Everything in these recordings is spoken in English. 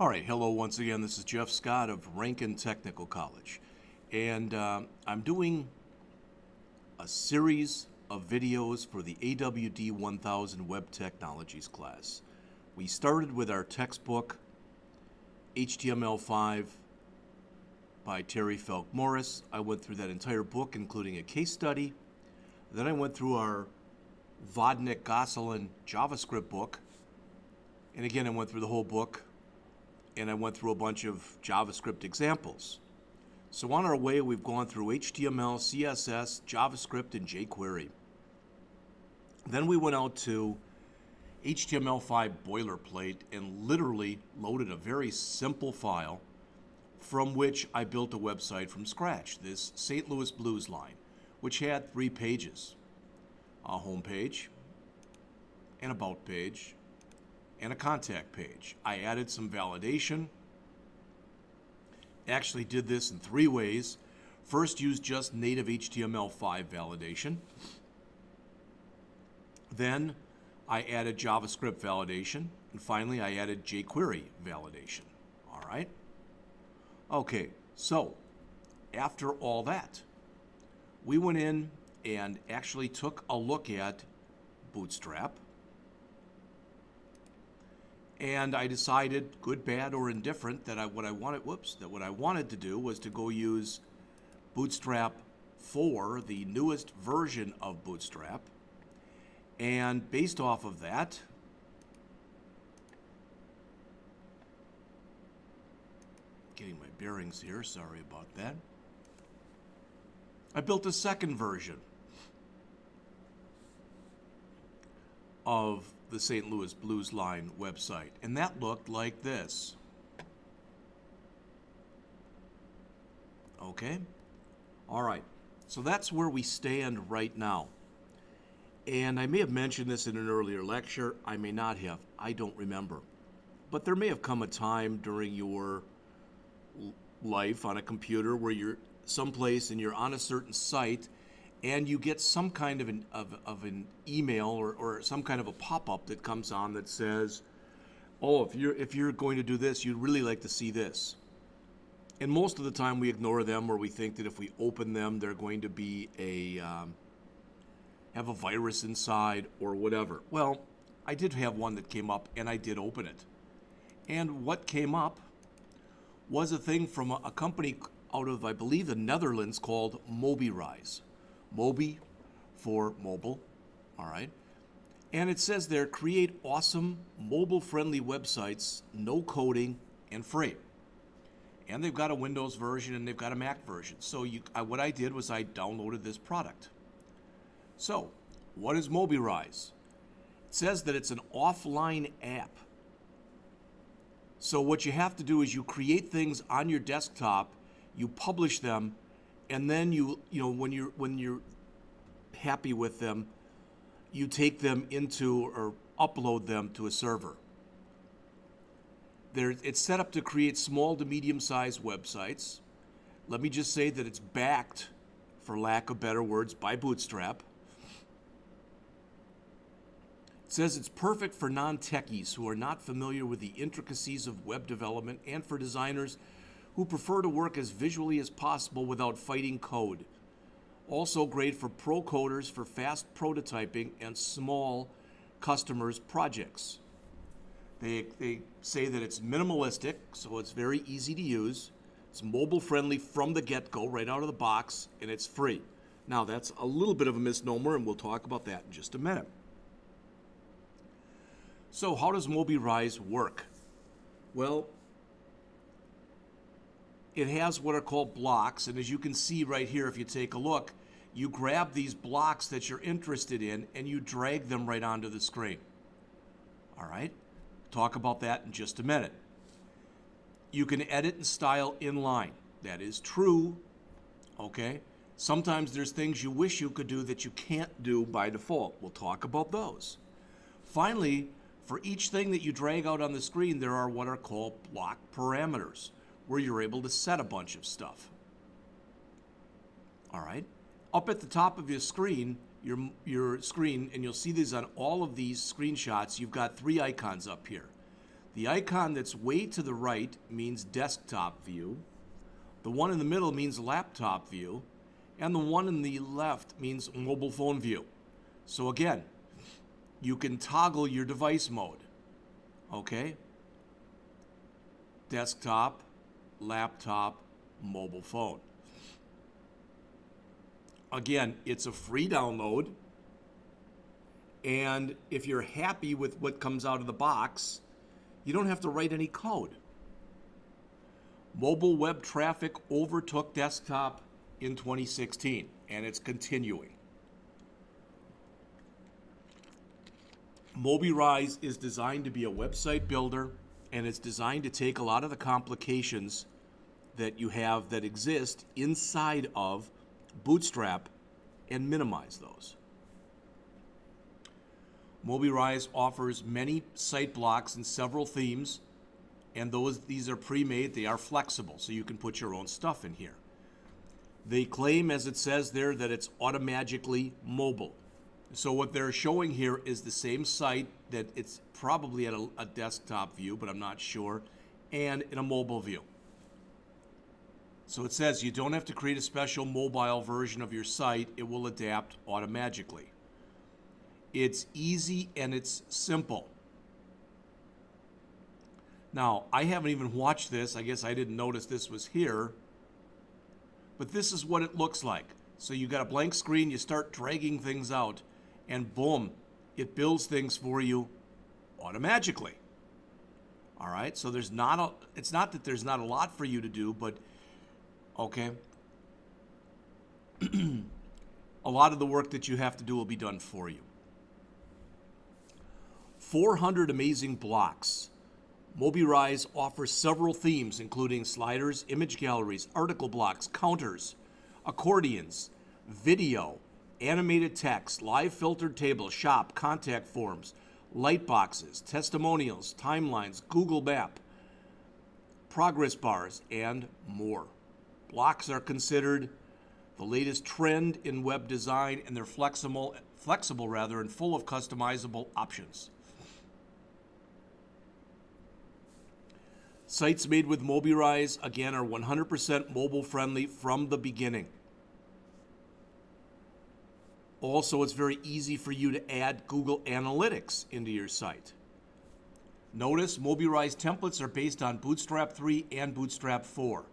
All right, hello once again. This is Jeff Scott of Rankin Technical College. And I'm doing a series of videos for the AWD 1000 Web Technologies class. We started with our textbook, HTML5 by Terry Felk Morris. I went through that entire book, including a case study. Then I went through our Vodnik-Gosselin JavaScript book. And again, I went through the whole book. And I went through a bunch of JavaScript examples. So on our way, we've gone through HTML, CSS, JavaScript, and jQuery. Then we went out to HTML5 boilerplate and literally loaded a very simple file from which I built a website from scratch, this St. Louis Blues line, which had 3 pages, a home page, an about page, and a contact page. I added some validation. Actually did this in 3 ways. First, used just native HTML5 validation. Then I added JavaScript validation. And finally, I added jQuery validation. All right? Okay, so after all that, we went in and actually took a look at Bootstrap. And I decided, good, bad, or indifferent, that what I wanted to do was to go use Bootstrap 4, the newest version of Bootstrap. And based off of that, getting my bearings here, sorry about that, I built a second version of the St. Louis Blues line website, and that looked like this. Okay? All right. So that's where we stand right now. And I may have mentioned this in an earlier lecture. I may not have. I don't remember. But there may have come a time during your life on a computer where you're someplace and you're on a certain site and you get some kind of an email or some kind of a pop-up that comes on that says, oh, if you're going to do this, you'd really like to see this. And most of the time we ignore them, or we think that if we open them, they're going to be have a virus inside or whatever. Well, I did have one that came up, and I did open it. And what came up was a thing from a company out of, I believe, the Netherlands called MobiRise. Mobi for mobile, all right? And it says there, create awesome mobile-friendly websites, no coding, and free. And they've got a Windows version and they've got a Mac version. So what I did was I downloaded this product. So, what is MobiRise? It says that it's an offline app. So what you have to do is you create things on your desktop, you publish them, and then when you're happy with them, you take them into or upload them to a server. It's set up to create small to medium-sized websites. Let me just say that it's backed, for lack of better words, by Bootstrap. It says it's perfect for non-techies who are not familiar with the intricacies of web development and for designers who prefer to work as visually as possible without fighting code. Also great for pro coders for fast prototyping and small customers' projects. They say that it's minimalistic, so it's very easy to use. It's mobile friendly from the get-go, right out of the box, and it's free. Now that's a little bit of a misnomer, and we'll talk about that in just a minute. So how does MobiRise work? Well, it has what are called blocks, and as you can see right here, if you take a look, you grab these blocks that you're interested in and you drag them right onto the screen. All right? Talk about that in just a minute. You can edit and style inline. That is true, okay? Sometimes there's things you wish you could do that you can't do by default. We'll talk about those. Finally, for each thing that you drag out on the screen, there are what are called block parameters, where you're able to set a bunch of stuff. All right? Up at the top of your screen, your screen, and you'll see these on all of these screenshots, you've got 3 icons up here. The icon that's way to the right means desktop view. The one in the middle means laptop view. And the one in the left means mobile phone view. So again, you can toggle your device mode. Okay? Desktop, laptop, mobile phone. Again, it's a free download. And if you're happy with what comes out of the box, you don't have to write any code. Mobile web traffic overtook desktop in 2016, and it's continuing. MobiRise is designed to be a website builder, and it's designed to take a lot of the complications that you have that exist inside of Bootstrap and minimize those. MobiRise offers many site blocks and several themes, and these are pre-made. They are flexible, so you can put your own stuff in here. They claim, as it says there, that it's automagically mobile. So what they're showing here is the same site that it's probably at a desktop view, but I'm not sure, and in a mobile view. So it says you don't have to create a special mobile version of your site. It will adapt automagically. It's easy and it's simple. Now, I haven't even watched this. I guess I didn't notice this was here. But this is what it looks like. So you got a blank screen, you start dragging things out, and boom, it builds things for you automagically. All right, so it's not that there's not a lot for you to do, but okay. A lot of the work that you have to do will be done for you. 400 amazing blocks. MobiRise offers several themes, including sliders, image galleries, article blocks, counters, accordions, video, animated text, live filtered tables, shop, contact forms, light boxes, testimonials, timelines, Google Map, progress bars, and more. Blocks are considered the latest trend in web design, and they're flexible and full of customizable options. Sites made with MobiRise, again, are 100% mobile friendly from the beginning. Also, it's very easy for you to add Google Analytics into your site. Notice MobiRise templates are based on Bootstrap 3 and Bootstrap 4.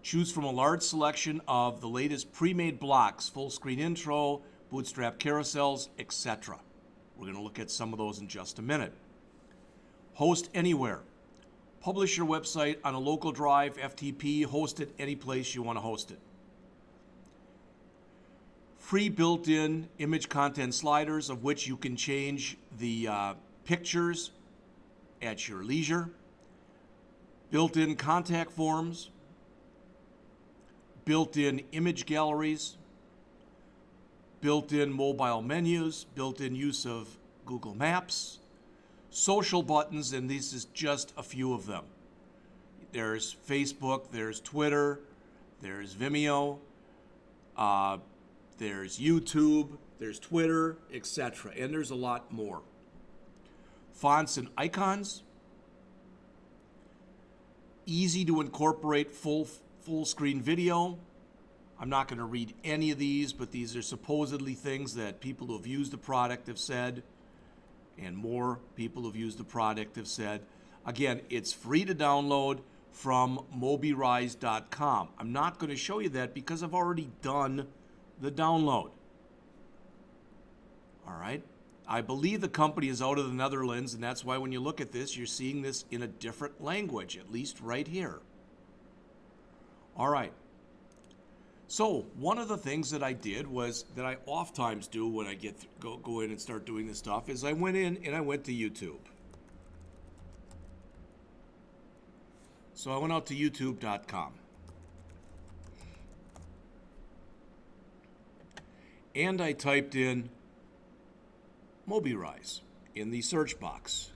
Choose from a large selection of the latest pre-made blocks, full screen intro, Bootstrap carousels, etc. We're going to look at some of those in just a minute. Host anywhere. Publish your website on a local drive, FTP, host it any place you want to host it. Free built-in image content sliders, of which you can change the pictures at your leisure. Built-in contact forms. Built-in image galleries. Built-in mobile menus. Built-in use of Google Maps. Social buttons, and this is just a few of them. There's Facebook, there's Twitter, there's Vimeo, there's YouTube, there's Twitter, etc. And there's a lot more. Fonts and icons. Easy to incorporate full screen video. I'm not going to read any of these, but these are supposedly things that people who have used the product have said. And more people who've used the product have said. Again, it's free to download from mobirise.com. I'm not going to show you that because I've already done the download. All right. I believe the company is out of the Netherlands, and that's why when you look at this, you're seeing this in a different language, at least right here. All right. So one of the things that I did was that I oftentimes do when I go in and start doing this stuff is I went in and I went to YouTube. So I went out to youtube.com. And I typed in MobiRise in the search box.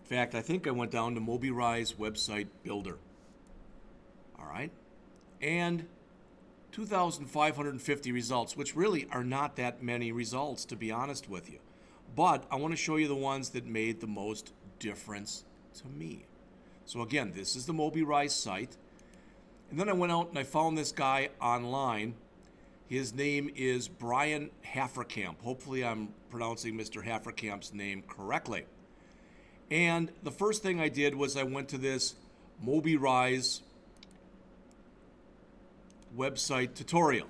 In fact, I think I went down to MobiRise Website Builder. All right. And 2,550 results, which really are not that many results, to be honest with you. but I want to show you the ones that made the most difference to me. So again, this is the MobiRise site. And then I went out and I found this guy online. His name is Brian Hafferkamp. Hopefully I'm pronouncing Mr. Hafferkamp's name correctly. And the first thing I did was I went to this MobiRise website tutorial.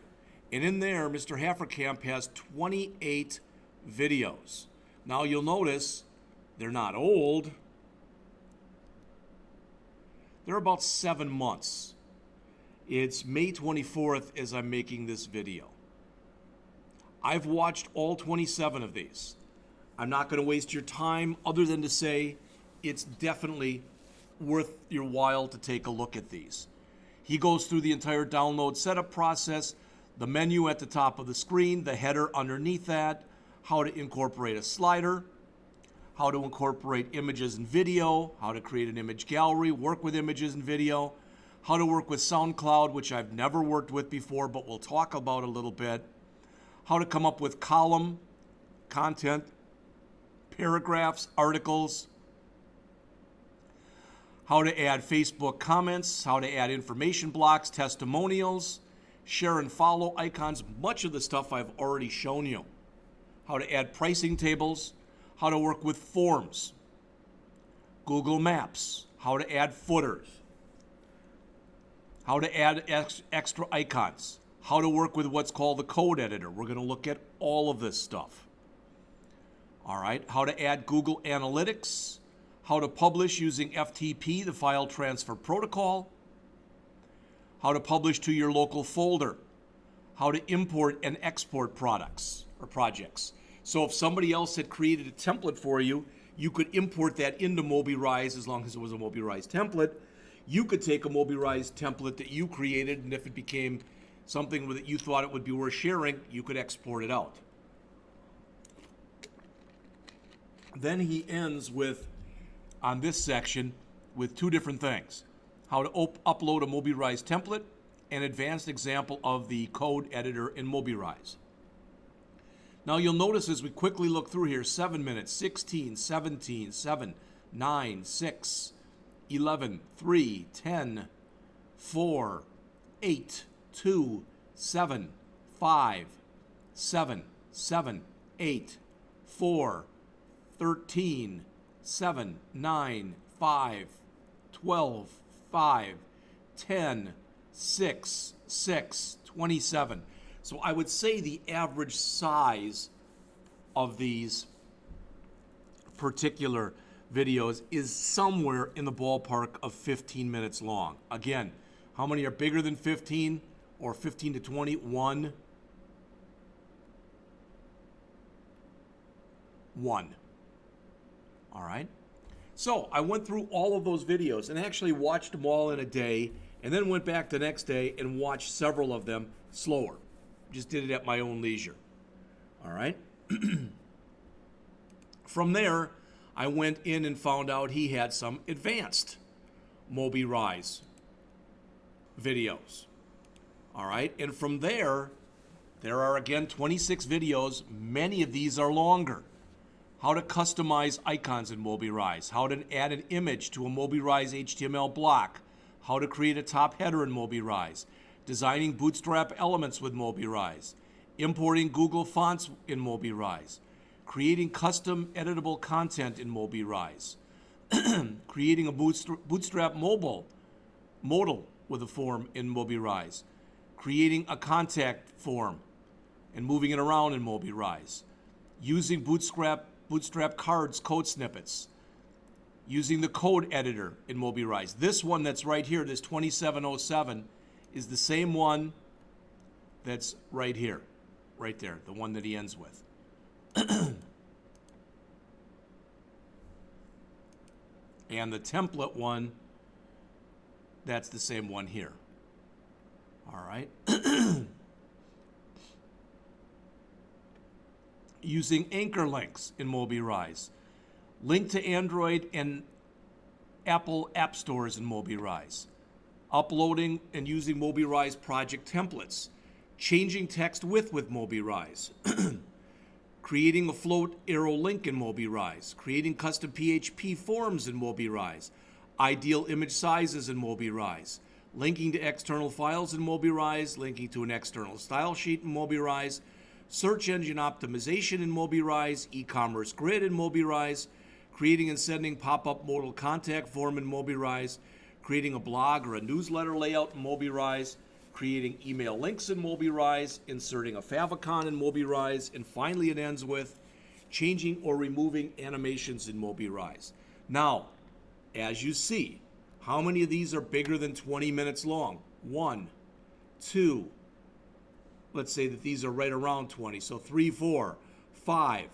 And in there, Mr. Hafferkamp has 28 videos. Now you'll notice they're not old. They're about 7 months. It's May 24th as I'm making this video. I've watched all 27 of these. I'm not going to waste your time other than to say it's definitely worth your while to take a look at these. He goes through the entire download setup process, the menu at the top of the screen, the header underneath that, how to incorporate a slider, how to incorporate images and video, how to create an image gallery, work with images and video, how to work with SoundCloud, which I've never worked with before, but we'll talk about a little bit, how to come up with column content, paragraphs, articles, how to add Facebook comments, how to add information blocks, testimonials, share and follow icons. Much of the stuff I've already shown you. How to add pricing tables, how to work with forms, Google Maps, how to add footers, how to add extra icons, how to work with what's called the code editor. We're going to look at all of this stuff. All right, how to add Google Analytics, how to publish using FTP, the file transfer protocol, how to publish to your local folder, how to import and export products or projects. So if somebody else had created a template for you, you could import that into MobiRise as long as it was a MobiRise template. You could take a MobiRise template that you created, and if it became something that you thought it would be worth sharing, you could export it out. Then he ends with, on this section, with two different things. How to upload a MobiRise template, an advanced example of the code editor in MobiRise. Now you'll notice as we quickly look through here, 7 minutes, 16, 17, 7, 9, 6, 11, 3, 10, 4, 8, 2, 7, 5, 7, 7, 8, 4, 13, 7, 9, 5, 12, 5, 10, 6, 6, 27. So I would say the average size of these particular videos is somewhere in the ballpark of 15 minutes long. Again, how many are bigger than 15 or 15 to 20? One. All right. So I went through all of those videos and actually watched them all in a day, and then went back the next day and watched several of them slower. Just did it at my own leisure. All right. From there, I went in and found out he had some advanced MobiRise videos. All right. And from there are again 26 videos. Many of these are longer. How to customize icons in MobiRise, how to add an image to a MobiRise HTML block, how to create a top header in MobiRise, designing Bootstrap elements with MobiRise, importing Google fonts in MobiRise, creating custom editable content in MobiRise, creating a Bootstrap modal with a form in MobiRise, creating a contact form and moving it around in MobiRise, using Bootstrap cards, code snippets, using the code editor in MobiRise. This one that's right here, this 2707, is the same one that's right here, right there, the one that he ends with. And the template one, that's the same one here. All right. Using anchor links in MobiRise, link to Android and Apple app stores in MobiRise, uploading and using MobiRise project templates, changing text with MobiRise, creating a float arrow link in MobiRise, creating custom PHP forms in MobiRise, ideal image sizes in MobiRise, linking to external files in MobiRise, linking to an external style sheet in MobiRise, search engine optimization in MobiRise, e-commerce grid in MobiRise, creating and sending pop-up modal contact form in MobiRise, creating a blog or a newsletter layout in MobiRise, creating email links in MobiRise, inserting a favicon in MobiRise, and finally it ends with changing or removing animations in MobiRise. Now, as you see, how many of these are bigger than 20 minutes long? 1, 2, let's say that these are right around 20, so 3, 4, 5,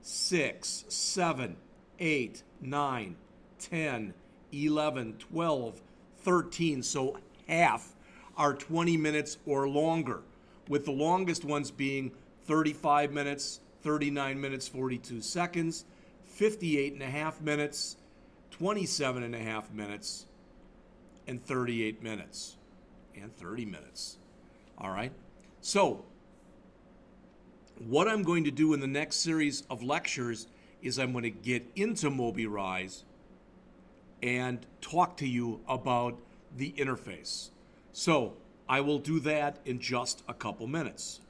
6, 7, 8, 9, 10, 11, 12, 13, so half are 20 minutes or longer, with the longest ones being 35 minutes, 39 minutes, 42 seconds, 58 and a half minutes, 27 and a half minutes, and 38 minutes, and 30 minutes. All right? So, what I'm going to do in the next series of lectures is I'm going to get into MobiRise and talk to you about the interface. So I will do that in just a couple minutes.